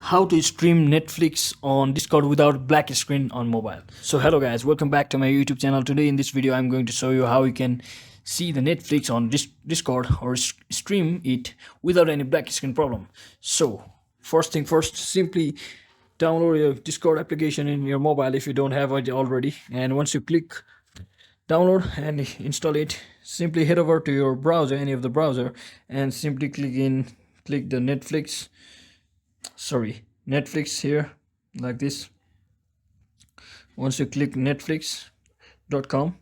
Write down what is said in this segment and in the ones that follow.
how to stream Netflix on Discord without black screen on mobile. So hello guys, welcome back to my YouTube channel. Today in this video I'm going to show you how you can see the Netflix on Discord or stream it without any black screen problem. So first thing first, simply download your Discord application in your mobile if you don't have it already, and once you click download and install it, simply head over to your browser, any of the browser, and simply click the Netflix here, like this. Once you click netflix.com,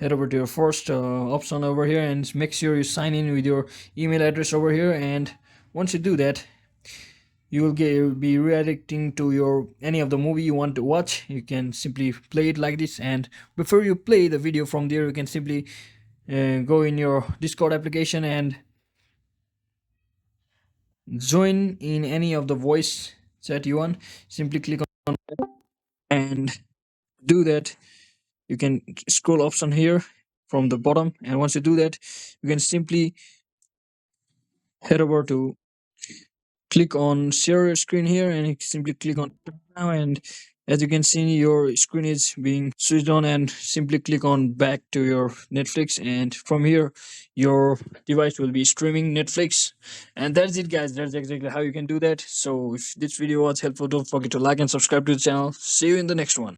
head over to your first option over here and make sure you sign in with your email address over here. And once you do that, you will be redirecting to your any of the movie you want to watch. You can simply play it like this, and before you play the video from there, you can simply go in your Discord application and join in any of the voice chat you want. Simply click on and do that. You can scroll option here from the bottom, and once you do that, you can simply head over to click on share your screen here, and you simply click on now, and as you can see, your screen is being switched on, and simply click on back to your Netflix, and from here your device will be streaming Netflix. And that's it guys, that's exactly how you can do that. So if this video was helpful, don't forget to like and subscribe to the channel. See you in the next one.